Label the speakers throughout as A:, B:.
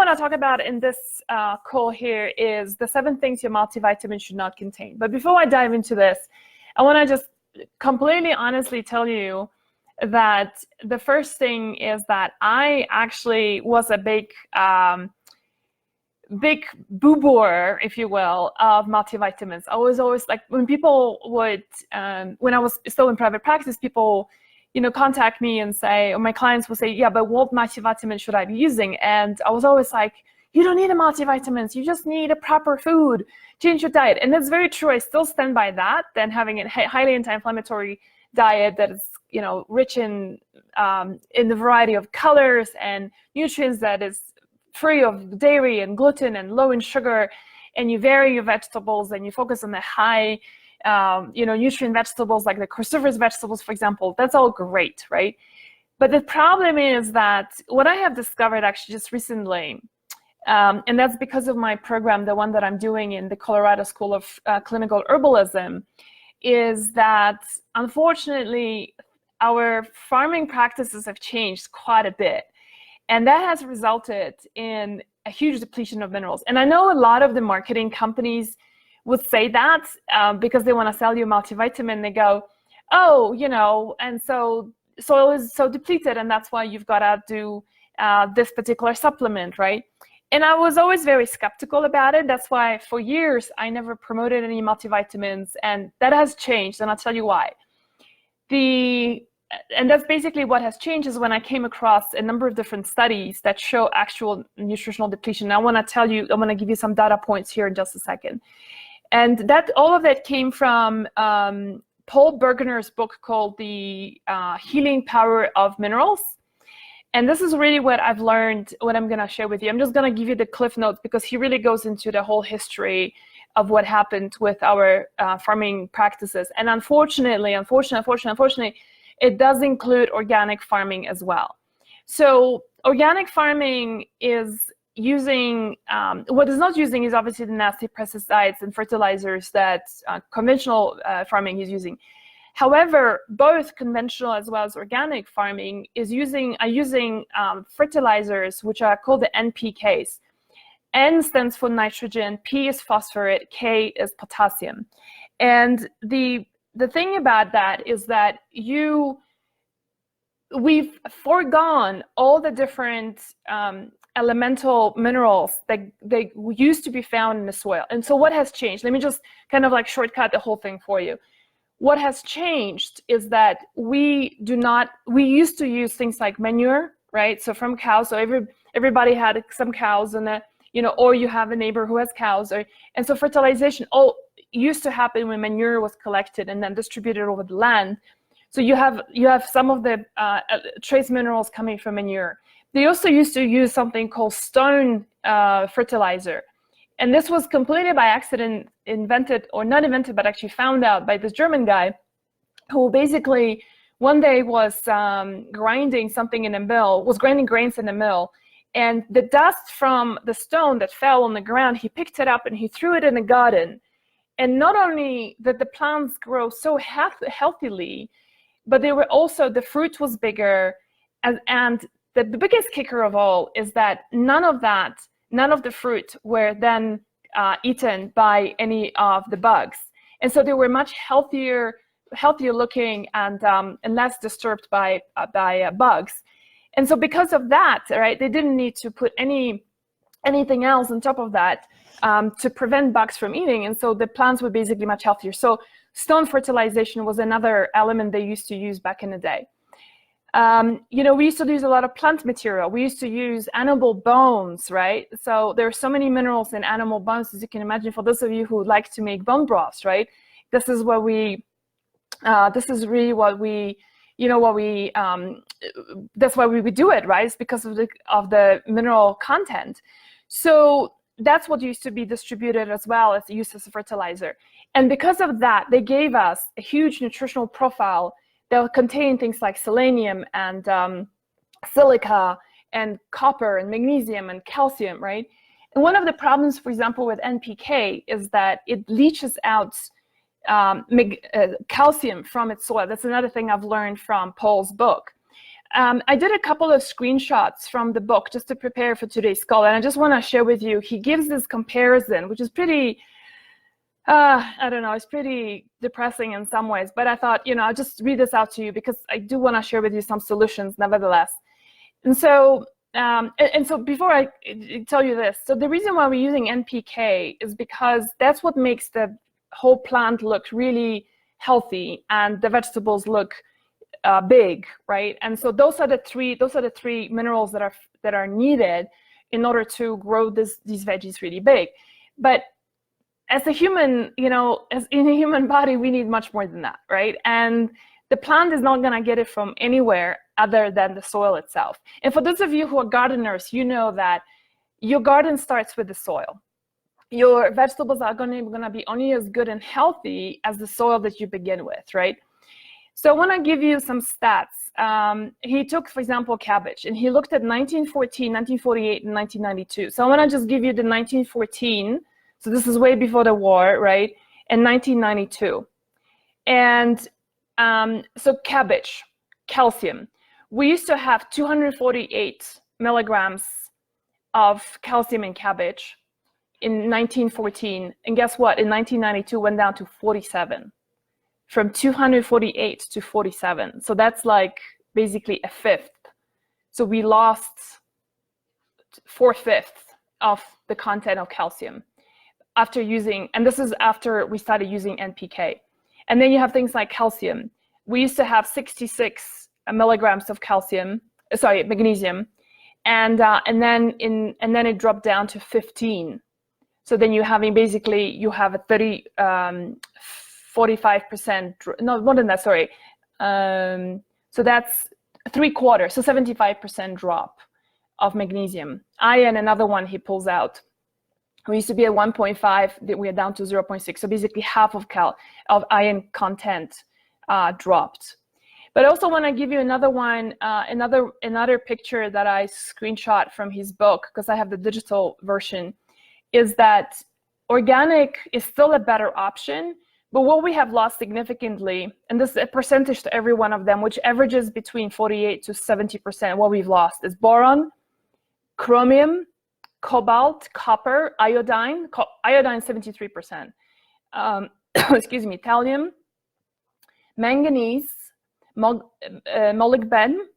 A: want to talk about in this call here is the 7 things your multivitamin should not contain. But before I dive into this, I want to just completely honestly tell you that the first thing is that I actually was a big boo-boer, if you will, of multivitamins. I was always like, when people would, when I was still in private practice, people, contact me and say, or my clients will say, yeah, but what multivitamin should I be using? And I was always like, you don't need a multivitamins, you just need a proper food, change your diet. And that's very true. I still stand by that, than having a highly anti-inflammatory diet that is, rich in the variety of colors and nutrients, that is free of dairy and gluten and low in sugar, and you vary your vegetables and you focus on the high nutrient vegetables like the cruciferous vegetables, for example. That's all great, right? But the problem is that what I have discovered actually just recently, and that's because of my program, the one that I'm doing in the Colorado School of Clinical Herbalism, is that unfortunately our farming practices have changed quite a bit. And that has resulted in a huge depletion of minerals. And I know a lot of the marketing companies would say that because they want to sell you a multivitamin. They go, oh, and so soil is so depleted, and that's why you've got to do this particular supplement, right? And I was always very skeptical about it. That's why for years I never promoted any multivitamins, and that has changed, and I'll tell you why. And that's basically what has changed, is when I came across a number of different studies that show actual nutritional depletion. I want to give you some data points here in just a second. And that all of that came from Paul Bergener's book called The Healing Power of Minerals. And this is really what I've learned, what I'm going to share with you. I'm just going to give you the cliff notes, because he really goes into the whole history of what happened with our farming practices. And unfortunately, it does include organic farming as well. So organic farming is using, what it's not using is obviously the nasty pesticides and fertilizers that conventional farming is using. However, both conventional as well as organic farming are using fertilizers which are called the NPKs. N stands for nitrogen, P is phosphorus, K is potassium. And the thing about that is that we've foregone all the different elemental minerals that they used to be found in the soil. And so what has changed? Let me just kind of like shortcut the whole thing for you. What has changed is that we used to use things like manure, right? So from cows, so everybody had some cows, and or you have a neighbor who has cows, and so fertilization all used to happen when manure was collected and then distributed over the land. So you have some of the trace minerals coming from manure. They also used to use something called stone fertilizer. And this was completely by accident invented, or not invented, but actually found out by this German guy who basically one day was grinding something in a mill, was grinding grains in a mill. And the dust from the stone that fell on the ground, he picked it up and he threw it in the garden. And not only did the plants grow so healthily, but they were also, the fruit was bigger. And the biggest kicker of all is that none of the fruit were then eaten by any of the bugs. And so they were much healthier looking and less disturbed by bugs. And so because of that, right, they didn't need to put anything else on top of that to prevent bugs from eating. And so the plants were basically much healthier. So stone fertilization was another element they used to use back in the day. We used to use a lot of plant material. We used to use animal bones, right? So there are so many minerals in animal bones, as you can imagine, for those of you who like to make bone broths, right? This is really what we, that's why we would do it, right? It's because of the mineral content. So that's what used to be distributed as well as used as a fertilizer. And because of that, they gave us a huge nutritional profile that will contain things like selenium and silica and copper and magnesium and calcium, right? And one of the problems, for example, with NPK is that it leaches out calcium from its soil. That's another thing I've learned from Paul's book. I did a couple of screenshots from the book just to prepare for today's call, and I just want to share with you. He gives this comparison, which is pretty, I don't know, it's pretty depressing in some ways, but I thought, I'll just read this out to you because I do want to share with you some solutions nevertheless. And so, so before I tell you this, so the reason why we're using NPK is because that's what makes the whole plant look really healthy and the vegetables look big, right? And so those are the three minerals that are needed in order to grow these veggies really big. But as a human, as in a human body, we need much more than that, right? And the plant is not going to get it from anywhere other than the soil itself. And for those of you who are gardeners, you know that your garden starts with the soil. Your vegetables are going to be only as good and healthy as the soil that you begin with, right? So I want to give you some stats. He took, for example, cabbage, and he looked at 1914, 1948, and 1992. So I want to just give you the 1914. So this is way before the war, right? And 1992. And so cabbage, calcium. We used to have 248 milligrams of calcium in cabbage in 1914. And guess what? In 1992, went down to 47. From 248 to 47. So that's like basically a fifth. So we lost 4/5 of the content of calcium after using, and this is after we started using NPK. And then you have things like calcium. We used to have 66 milligrams of magnesium, and then it dropped down to 15. So then you have a 45%, no, more than that, sorry. So that's 3/4, so 75% drop of magnesium. Iron, another one he pulls out. We used to be at 1.5, we are down to 0.6. So basically half of iron content dropped. But I also want to give you another one, another picture that I screenshot from his book, because I have the digital version, is that organic is still a better option. But what we have lost significantly, and this is a percentage to every one of them, which averages between 48 to 70%, what we've lost is boron, chromium, cobalt, copper, iodine 73%, excuse me, thallium, manganese, molybdenum,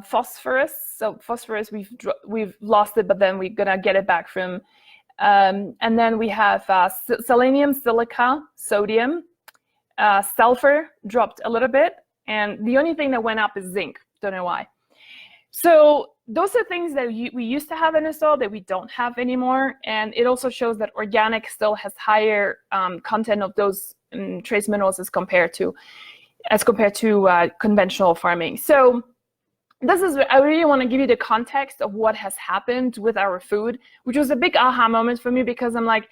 A: phosphorus. So phosphorus, we've lost it, but then we're gonna get it back from. And then we have selenium, silica, sodium, sulfur dropped a little bit, and the only thing that went up is zinc. Don't know why. So those are things that we used to have in the soil that we don't have anymore, and it also shows that organic still has higher content of those trace minerals as compared to conventional farming. So I really want to give you the context of what has happened with our food, which was a big aha moment for me, because I'm like,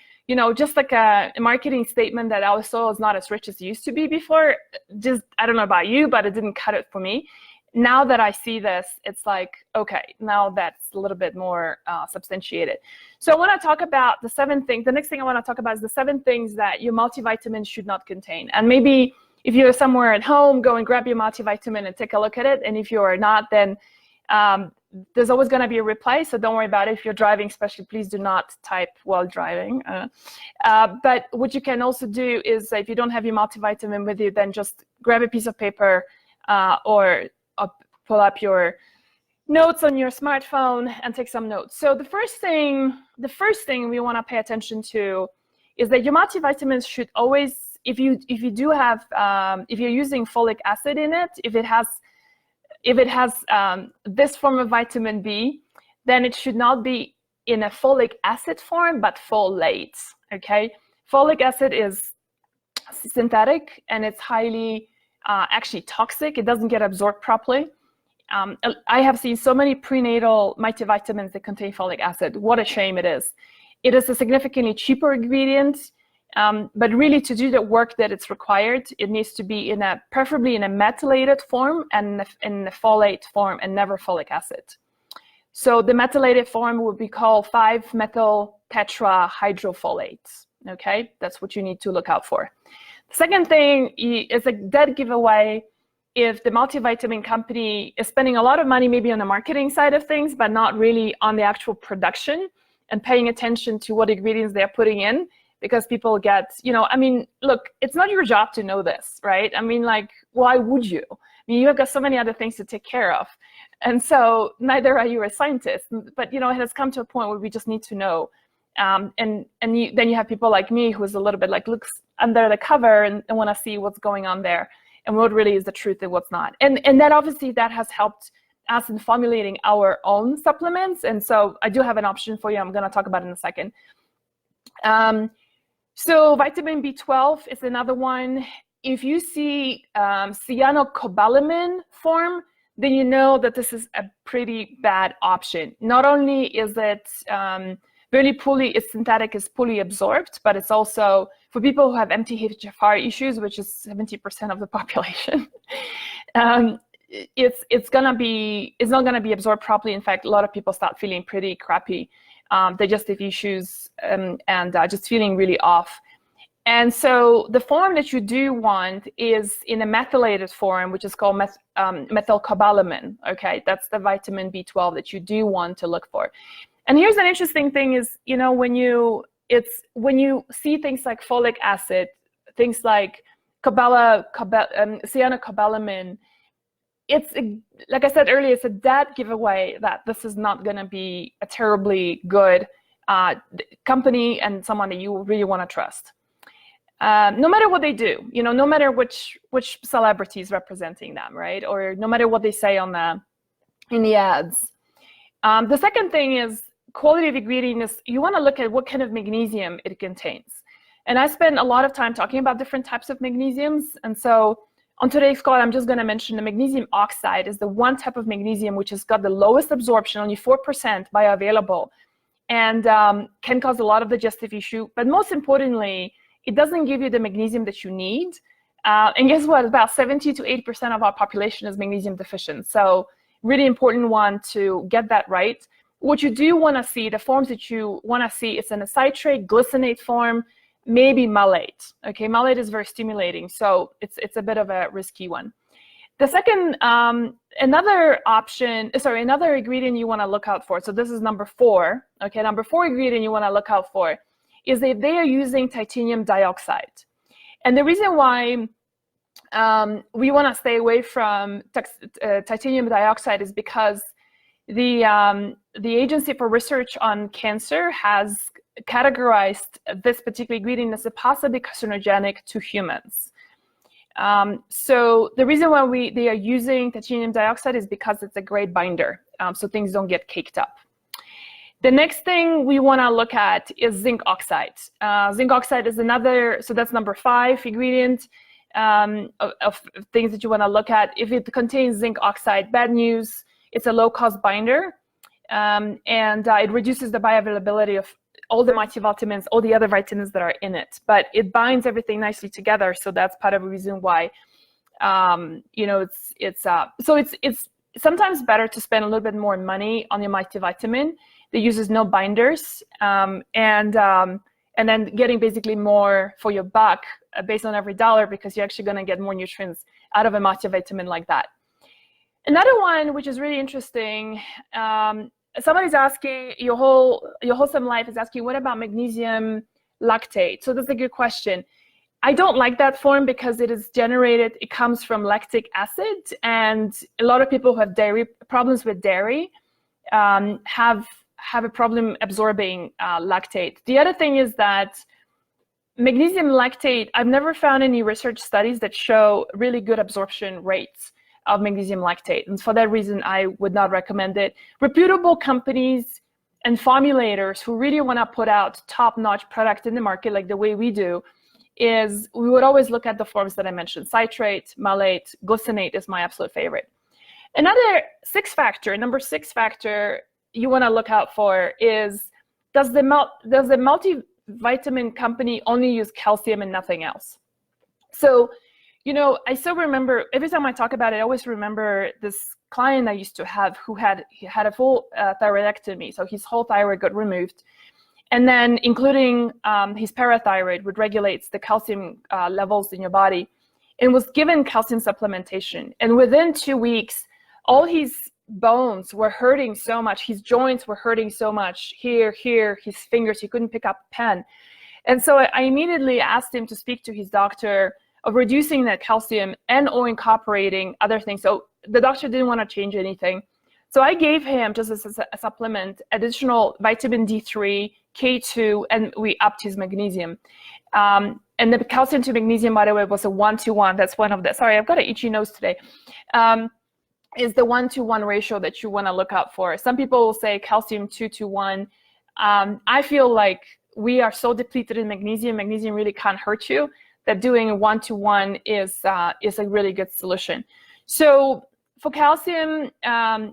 A: just like a marketing statement that our soil is not as rich as it used to be before, just, I don't know about you, but it didn't cut it for me. Now that I see this, it's like, okay, now that's a little bit more substantiated. So I want to talk about the 7 things. The next thing I want to talk about is the 7 things that your multivitamin should not contain. And maybe if you're somewhere at home, go and grab your multivitamin and take a look at it. And if you're not, then there's always going to be a replay, so don't worry about it. If you're driving, especially, please do not type while driving. But what you can also do is, if you don't have your multivitamin with you, then just grab a piece of paper or pull up your notes on your smartphone and take some notes. So the first thing we want to pay attention to is that your multivitamins should always, if you're using folic acid in it, if it has this form of vitamin B, then it should not be in a folic acid form, but folate. Okay, folic acid is synthetic and it's highly actually toxic. It doesn't get absorbed properly. I have seen so many prenatal multivitamins that contain folic acid. What a shame it is. It is a significantly cheaper ingredient, but really to do the work that it's required, it needs to be preferably in a methylated form and in a folate form, and never folic acid. So the methylated form would be called 5-methyl tetrahydrofolate. Okay, that's what you need to look out for. Second thing is a dead giveaway if the multivitamin company is spending a lot of money maybe on the marketing side of things, but not really on the actual production and paying attention to what ingredients they're putting in, because people get, I mean, look, it's not your job to know this, right? I mean, like, why would you? I mean, you've got so many other things to take care of. And so neither are you a scientist, but, it has come to a point where we just need to know. And then you have people like me who's a little bit like looks under the cover and want to see what's going on there and what really is the truth and what's not. And that obviously that has helped us in formulating our own supplements. And so I do have an option for you. I'm going to talk about it in a second. So vitamin B12 is another one. If you see cyanocobalamin form, then you know that this is a pretty bad option. Not only is it it's synthetic, it's poorly absorbed, but it's also for people who have MTHFR issues, which is 70% of the population. It's not gonna be absorbed properly. In fact, a lot of people start feeling pretty crappy, digestive issues, and just feeling really off. And so the form that you do want is in a methylated form, which is called methylcobalamin. Okay, that's the vitamin B12 that you do want to look for. And here's an interesting thing is, when you see things like folic acid, things like cyanocobalamin, like I said earlier, it's a dead giveaway that this is not going to be a terribly good company and someone that you really want to trust. No matter what they do, no matter which celebrity is representing them, right? Or no matter what they say in the ads. The second thing is quality of ingredient. You want to look at what kind of magnesium it contains. And I spend a lot of time talking about different types of magnesiums. And so on today's call, I'm just going to mention the magnesium oxide is the one type of magnesium which has got the lowest absorption, only 4% bioavailable, and can cause a lot of digestive issue. But most importantly, it doesn't give you the magnesium that you need. And guess what? About 70 to 80% of our population is magnesium deficient. So really important one to get that right. What you do want to see, the forms that you want to see, it's in a citrate, glycinate form, maybe malate. Okay, malate is very stimulating, so it's a bit of a risky one. The second, another ingredient you want to look out for, so this is number 4. Okay, number 4 ingredient you want to look out for is that they are using titanium dioxide. And the reason why we want to stay away from titanium dioxide is because the Agency for Research on Cancer has categorized this particular ingredient as a possibly carcinogenic to humans. So the reason why they are using titanium dioxide is because it's a great binder, so things don't get caked up. The next thing we want to look at is zinc oxide. Zinc oxide is another, so that's number 5 ingredient of things that you want to look at. If it contains zinc oxide, bad news. It's a low-cost binder, and it reduces the bioavailability of all the multivitamins, all the other vitamins that are in it. But it binds everything nicely together, so that's part of the reason why, it's sometimes better to spend a little bit more money on your multivitamin that uses no binders, and then getting basically more for your buck based on every dollar, because you're actually going to get more nutrients out of a multivitamin like that. Another one, which is really interesting, somebody's asking, your wholesome life is asking, what about magnesium lactate? So that's a good question. I don't like that form because it comes from lactic acid, and a lot of people who have problems with dairy have a problem absorbing lactate. The other thing is that magnesium lactate, I've never found any research studies that show really good absorption rates of magnesium lactate. And for that reason, I would not recommend it. Reputable companies and formulators who really want to put out top-notch product in the market, like the way we do, we would always look at the forms that I mentioned. Citrate, malate, glycinate is my absolute favorite. Another number 6 factor you want to look out for is, does the multivitamin company only use calcium and nothing else? So, I still remember, every time I talk about it, I always remember this client I used to have who had a full thyroidectomy. So his whole thyroid got removed. And then including his parathyroid, which regulates the calcium levels in your body, and was given calcium supplementation. And within 2 weeks, all his bones were hurting so much, his joints were hurting so much, here, his fingers, he couldn't pick up a pen. And so I immediately asked him to speak to his doctor of reducing that calcium and or incorporating other things. So the doctor didn't want to change anything. So I gave him, just as a supplement, additional vitamin D3, K2, and we upped his magnesium. And the calcium to magnesium, by the way, was a 1-to-1. That's one of the, sorry, I've got an itchy nose today. Is the 1-to-1 ratio that you want to look out for. Some people will say calcium 2-to-1. I feel like we are so depleted in magnesium really can't hurt you, that doing a 1-to-1 is a really good solution. So for calcium,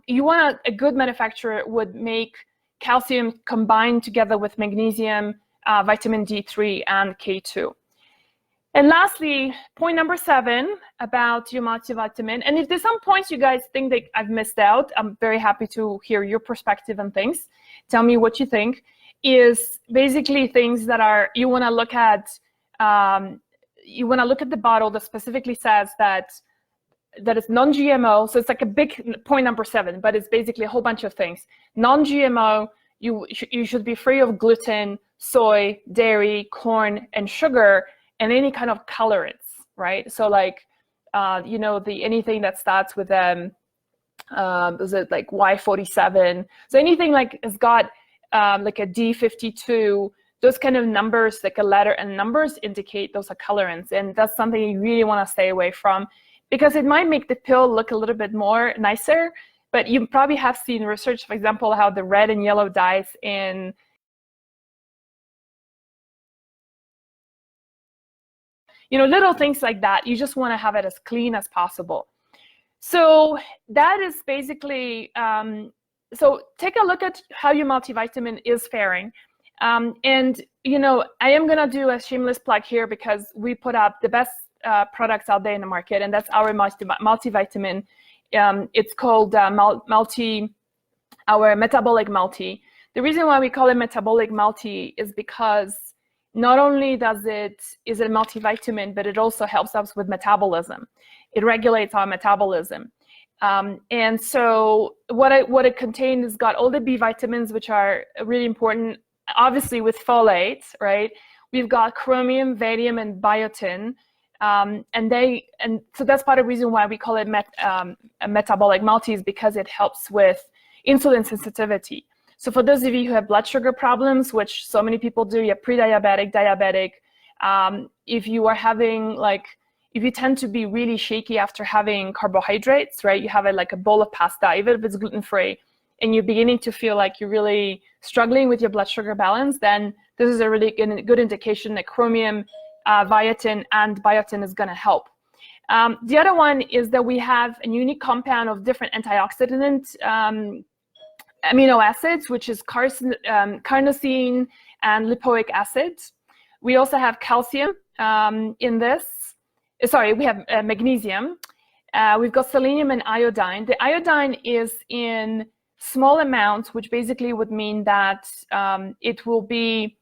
A: you want a good manufacturer would make calcium combined together with magnesium, vitamin D3, and K2. And lastly, point number 7 about your multivitamin. And if there's some points you guys think that I've missed out, I'm very happy to hear your perspective on things. Tell me what you think. Is basically things that are, you want to look at, the bottle that specifically says that it's non-GMO. So it's like a big point number 7, but it's basically a whole bunch of things. Non-GMO, you should be free of gluten, soy, dairy, corn, and sugar, and any kind of colorants, right? So like, anything that starts with is it like Y47? So anything like has got like a D52, those kind of numbers, like a letter and numbers indicate those are colorants. And that's something you really want to stay away from, because it might make the pill look a little bit more nicer, but you probably have seen research, for example, how the red and yellow dyes in little things like that. You just want to have it as clean as possible. So that is basically, so take a look at how your multivitamin is faring. And, I am going to do a shameless plug here, because we put up the best products out there in the market, and that's our multivitamin. It's called our metabolic multi. The reason why we call it metabolic multi is because not only is it a multivitamin, but it also helps us with metabolism. It regulates our metabolism. And so what it contains is got all the B vitamins, which are really important, obviously with folate, right? We've got chromium, vanadium, and biotin. And so that's part of the reason why we call it a metabolic multi, is because it helps with insulin sensitivity. So for those of you who have blood sugar problems, which so many people do, you're pre-diabetic, diabetic, if you are having if you tend to be really shaky after having carbohydrates, right? You have like a bowl of pasta, even if it's gluten-free, and you're beginning to feel like you're really struggling with your blood sugar balance, then this is a really good indication that chromium, biotin, and biotin is going to help. The other one is that we have a unique compound of different antioxidant amino acids, which is carnosine and lipoic acid. We also have calcium in this. Sorry, we have magnesium. We've got selenium and iodine. The iodine is in small amounts, which basically would mean that it will be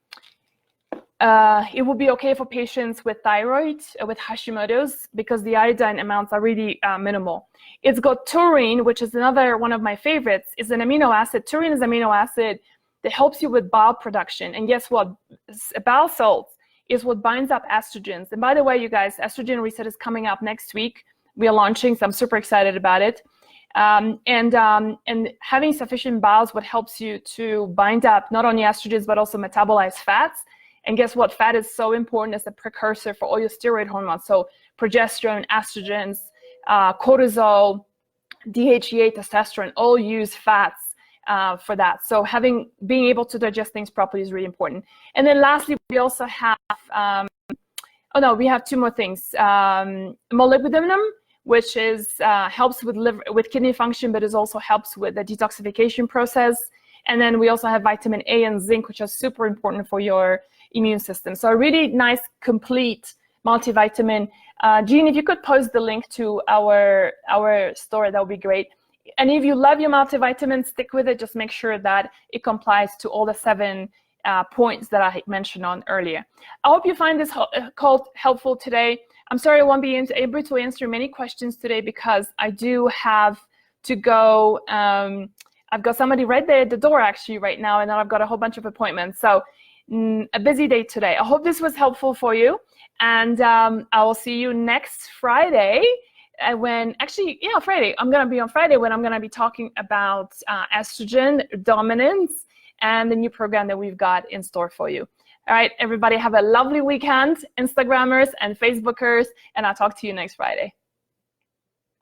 A: okay for patients with thyroid, with Hashimoto's, because the iodine amounts are really minimal. It's got taurine, which is another one of my favorites. It's an amino acid. Taurine is an amino acid that helps you with bile production. And guess what? Bile salts is what binds up estrogens. And by the way, you guys, Estrogen Reset is coming up next week. We are launching, so I'm super excited about it. And having sufficient bile is what helps you to bind up not only estrogens, but also metabolize fats. And guess what? Fat is so important as a precursor for all your steroid hormones. So progesterone, estrogens, cortisol, DHEA, testosterone, all use fats for that. So being able to digest things properly is really important. And then lastly, we also have, we have 2 more things. Molybdenum, which is helps with kidney function, but it also helps with the detoxification process. And then we also have vitamin A and zinc, which are super important for your immune system. So a really nice, complete multivitamin. Jean, if you could post the link to our store, that would be great. And if you love your multivitamin, stick with it. Just make sure that it complies to all the 7 points that I mentioned on earlier. I hope you find this call helpful today. I'm sorry I won't be able to answer many questions today because I do have to go. I've got somebody right there at the door actually right now, and then I've got a whole bunch of appointments. So a busy day today. I hope this was helpful for you, and I will see you next Friday. Friday. I'm going to be on Friday when I'm going to be talking about estrogen dominance and the new program that we've got in store for you. All right, everybody have a lovely weekend, Instagrammers and Facebookers, and I'll talk to you next Friday.